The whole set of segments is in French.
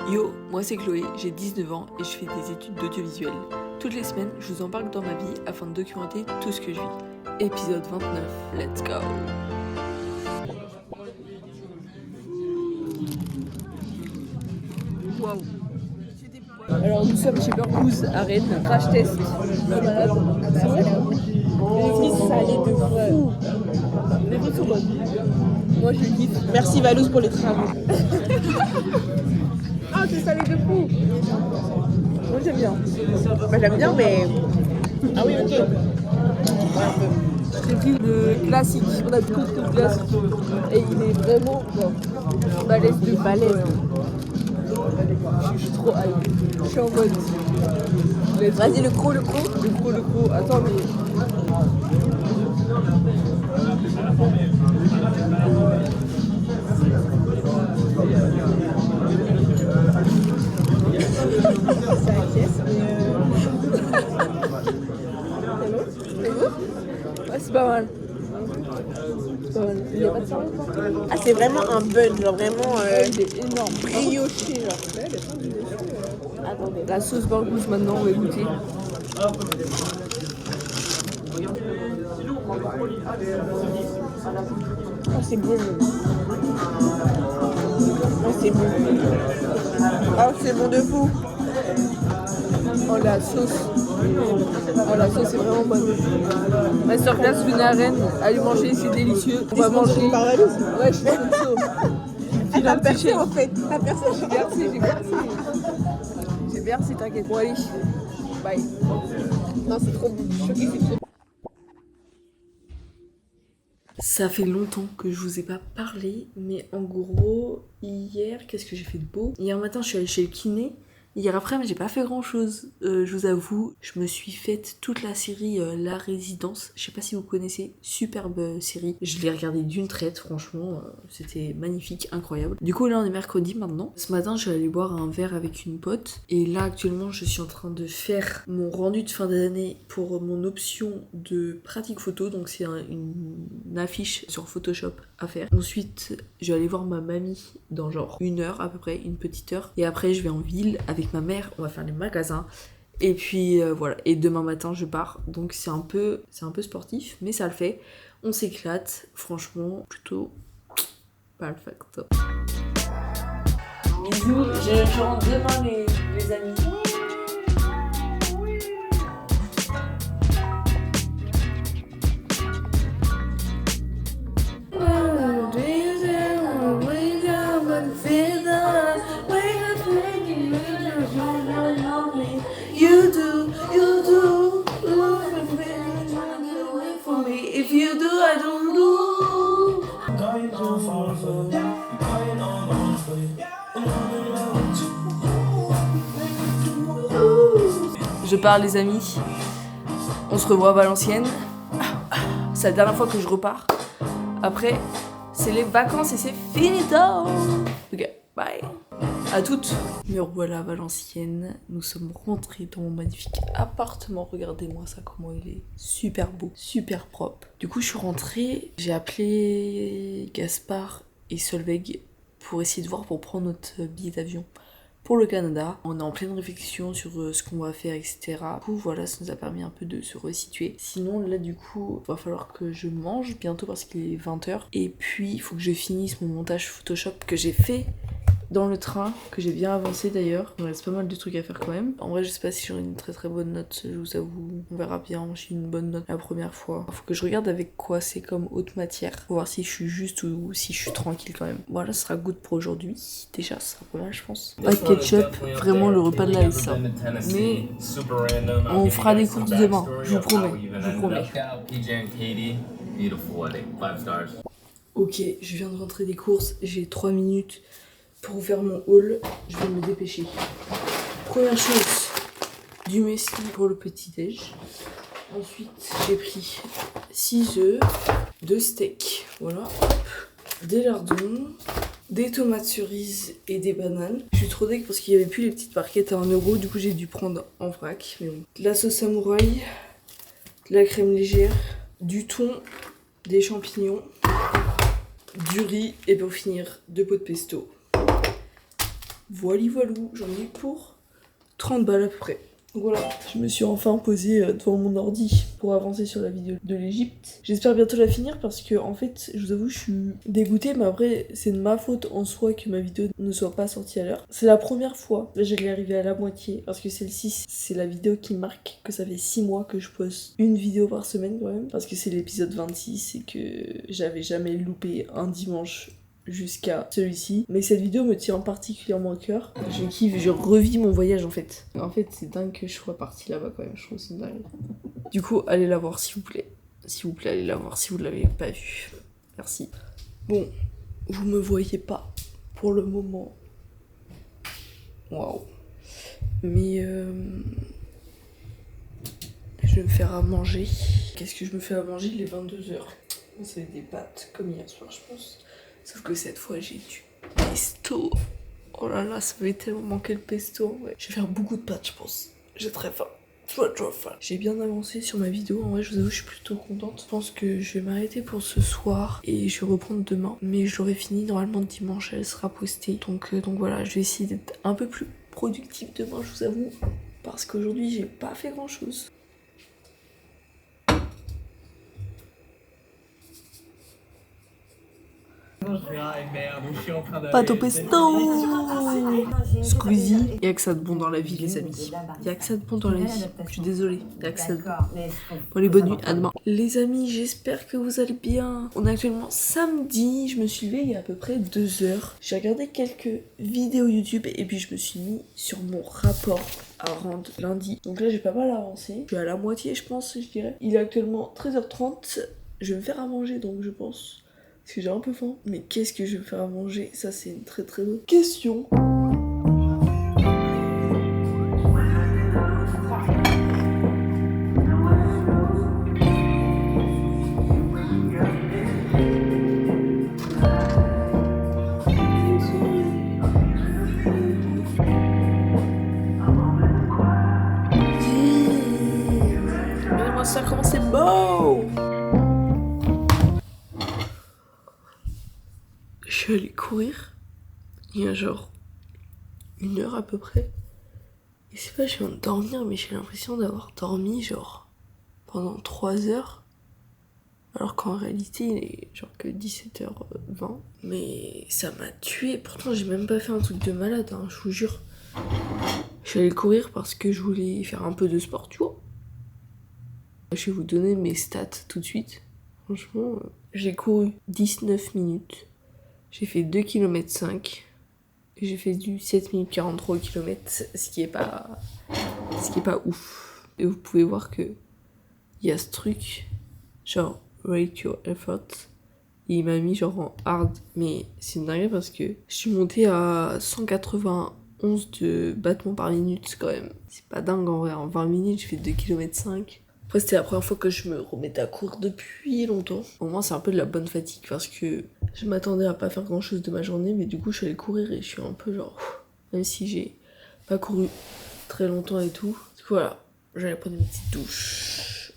Yo, moi c'est Chloé, j'ai 19 ans et je fais des études d'audiovisuel. Toutes les semaines, je vous embarque dans ma vie afin de documenter tout ce que je vis. Épisode 29, let's go! Wow. Alors nous sommes chez Burghouse à Rennes, crash test. Malade. C'est vrai? Les ça allait de fou. Les routes sont bonnes. Moi je kiffe. Merci Valouz pour les travaux. Ah c'est salé de fou. Moi j'aime bien. Bah, j'aime bien mais... Ah oui ok. J'ai pris le classique, on a pris le classique. Et il est vraiment balèze de balèze. Je suis trop hype. Je suis en mode. Vas-y le gros. Attends mais. Ouais, c'est pas mal. Il y a pas de service. Ah, c'est vraiment un bun, genre vraiment. Il est énorme. Brioché, genre. Attendez. La sauce Burghouse maintenant, on va goûter. Oh, c'est bon. Oh, c'est bon. Oh, c'est bon de fou. Oh, la sauce. Oh, la sauce est vraiment bonne. Masterclass, venez à Rennes, allez manger, c'est délicieux. On va manger. Ouais, je suis chaud. T'as percé en fait. T'as percé. J'ai bercé, t'inquiète. Bon, allez. Bye. Non, c'est trop bon. Je suis choquée, c'est trop bon. Ça fait longtemps que je vous ai pas parlé, mais en gros, hier, qu'est-ce que j'ai fait de beau? Hier matin, je suis allée chez le kiné. Hier après, mais j'ai pas fait grand chose, je vous avoue. Je me suis faite toute la série La Résidence. Je sais pas si vous connaissez, superbe série. Je l'ai regardée d'une traite, franchement, c'était magnifique, incroyable. Du coup, là, on est mercredi maintenant. Ce matin, je suis allée boire un verre avec une pote. Et là, actuellement, je suis en train de faire mon rendu de fin d'année pour mon option de pratique photo. Donc, c'est une affiche sur Photoshop à faire. Ensuite, je vais aller voir ma mamie dans genre 1 heure à peu près, une petite heure. Et après, je vais en ville avec ma mère, on va faire les magasins. Et puis voilà, et demain matin je pars. Donc c'est un peu sportif, mais ça le fait. On s'éclate, franchement, plutôt perfecto. Bisous, je rentre demain les amis. Je pars les amis, on se revoit à Valenciennes. C'est la dernière fois que je repars. Après, c'est les vacances et c'est finito. Ok, bye. À toutes. Me revoilà à Valenciennes. Nous sommes rentrés dans mon magnifique appartement. Regardez-moi ça, comment il est super beau, super propre. Du coup, je suis rentrée. J'ai appelé Gaspard et Solveig pour essayer de voir pour prendre notre billet d'avion pour le Canada. On est en pleine réflexion sur ce qu'on va faire, etc. Du coup, voilà, ça nous a permis un peu de se resituer. Sinon, là, du coup, il va falloir que je mange bientôt parce qu'il est 20h. Et puis, il faut que je finisse mon montage Photoshop que j'ai fait dans le train, que j'ai bien avancé d'ailleurs. Il me reste pas mal de trucs à faire quand même. En vrai, je sais pas si j'aurai une très très bonne note, je vous avoue. On verra bien, j'ai une bonne note la première fois. Faut que je regarde avec quoi c'est comme haute matière. Pour voir si je suis juste ou si je suis tranquille quand même. Voilà, ce sera good pour aujourd'hui. Déjà, ce sera pas mal, je pense. Pas de ketchup, vraiment le repas de la SA. Mais on fera des courses demain, je vous promets. Ok, je viens de rentrer des courses, j'ai 3 minutes pour faire mon haul, je vais me dépêcher. Première chose, du muesli pour le petit-déj. Ensuite, j'ai pris 6 œufs, 2 steaks, voilà, des lardons, des tomates cerises et des bananes. Je suis trop dégue parce qu'il n'y avait plus les petites barquettes à 1€, du coup j'ai dû prendre en vrac. Mais bon. De la sauce samouraï, de la crème légère, du thon, des champignons, du riz et pour finir 2 pots de pesto. Voilà, voilou, j'en ai pour 30 balles à peu près. Donc voilà, je me suis enfin posée devant mon ordi pour avancer sur la vidéo de l'Égypte. J'espère bientôt la finir parce que en fait, je vous avoue, je suis dégoûtée, mais après, c'est de ma faute en soi que ma vidéo ne soit pas sortie à l'heure. C'est la première fois, là j'allais arriver à la moitié, parce que celle-ci, c'est la vidéo qui marque que ça fait 6 mois que je poste une vidéo par semaine quand même, parce que c'est l'épisode 26 et que j'avais jamais loupé un dimanche jusqu'à celui-ci. Mais cette vidéo me tient particulièrement à cœur. Je kiffe, je revis mon voyage en fait. En fait, c'est dingue que je sois partie là-bas quand même, je trouve que c'est dingue. Du coup, allez la voir s'il vous plaît. S'il vous plaît, allez la voir si vous ne l'avez pas vue. Merci. Bon, vous me voyez pas pour le moment. Waouh. Mais je vais me faire à manger. Qu'est-ce que je me fais à manger? Il est 22h. C'est des pâtes comme hier soir, je pense. Sauf que cette fois, j'ai du pesto. Oh là là, ça m'avait tellement manqué le pesto. Ouais. Je vais faire beaucoup de pâtes, je pense. J'ai très faim. Trop faim. J'ai bien avancé sur ma vidéo. En vrai, je vous avoue, je suis plutôt contente. Je pense que je vais m'arrêter pour ce soir et je vais reprendre demain. Mais je l'aurai fini normalement dimanche, elle sera postée. Donc voilà, je vais essayer d'être un peu plus productive demain, je vous avoue. Parce qu'aujourd'hui, j'ai pas fait grand chose. Pâte au pesto. Squeezie. Y'a que ça de bon dans la vie, les amis. Y'a que ça de bon dans la vie. Je suis désolée. Y'a que ça de bon. Bon, les bonnes nuits, à demain. Les amis, j'espère que vous allez bien. On est actuellement samedi. Je me suis levée il y a à peu près 2 heures. J'ai regardé quelques vidéos YouTube et puis je me suis mis sur mon rapport à rendre lundi. Donc là, j'ai pas mal avancé. Je suis à la moitié, je pense, je dirais. Il est actuellement 13h30. Je vais me faire à manger, donc je pense. Parce que j'ai un peu faim. Mais qu'est-ce que je vais faire à manger? Ça, c'est une très très bonne question. Regardez-moi ça, comment c'est beau! Je suis allée courir il y a genre 1 heure à peu près. Et c'est pas, je viens de dormir, mais j'ai l'impression d'avoir dormi genre pendant 3 heures. Alors qu'en réalité, il est genre que 17h20. Mais ça m'a tué. Pourtant, j'ai même pas fait un truc de malade, hein, je vous jure. Je suis allée courir parce que je voulais faire un peu de sport, tu vois. Je vais vous donner mes stats tout de suite. Franchement, j'ai couru 19 minutes. J'ai fait 2 km 5. J'ai fait du 7 minutes 43 km, ce qui est pas ouf. Et vous pouvez voir que il y a ce truc, genre rate your effort. Et il m'a mis genre en hard, mais c'est une dinguerie parce que je suis montée à 191 de battements par minute quand même. C'est pas dingue en vrai, en 20 minutes j'ai fait 2 km 5. Après c'était la première fois que je me remettais à courir depuis longtemps. Au moins c'est un peu de la bonne fatigue parce que je m'attendais à pas faire grand chose de ma journée, mais du coup je suis allée courir et je suis un peu genre... Même si j'ai pas couru très longtemps et tout. Du coup voilà, j'allais prendre une petite douche.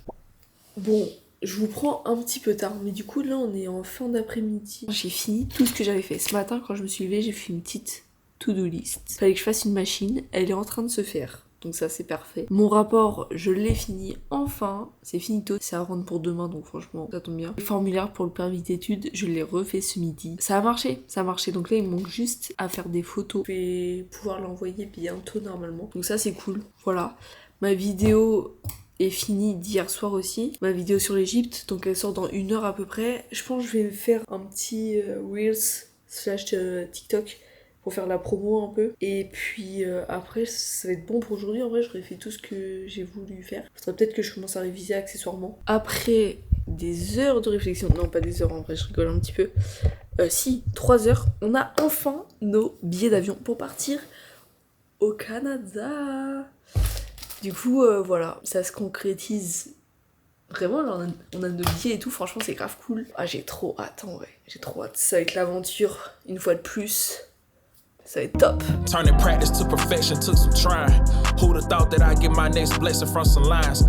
Bon, je vous prends un petit peu tard, mais du coup là on est en fin d'après-midi. J'ai fini tout ce que j'avais fait. Ce matin quand je me suis levée, j'ai fait une petite to-do list. Fallait que je fasse une machine, elle est en train de se faire. Donc ça c'est parfait. Mon rapport, je l'ai fini enfin. C'est finito. C'est à rendre pour demain, donc franchement, ça tombe bien. Le formulaire pour le permis d'études, je l'ai refait ce midi. Ça a marché. Donc là, il me manque juste à faire des photos. Je vais pouvoir l'envoyer bientôt normalement. Donc ça c'est cool. Voilà. Ma vidéo est finie d'hier soir aussi. Ma vidéo sur l'Égypte, donc elle sort dans 1 heure à peu près. Je pense que je vais faire un petit Reels / TikTok pour faire la promo un peu. Et puis après, ça va être bon pour aujourd'hui. En vrai, j'aurais fait tout ce que j'ai voulu faire. Il faudrait peut-être que je commence à réviser accessoirement. Après des heures de réflexion, non pas des heures en vrai, je rigole un petit peu. 3 heures, on a enfin nos billets d'avion pour partir au Canada. Du coup, voilà, ça se concrétise. Vraiment, là, on a nos billets et tout, franchement, c'est grave cool. Ah, j'ai trop hâte, en vrai. J'ai trop hâte. Ça va être l'aventure, une fois de plus. Ça va être top. Turning practice to perfection took some trying. Who'd have thought that I'd get my next blessing from some lines?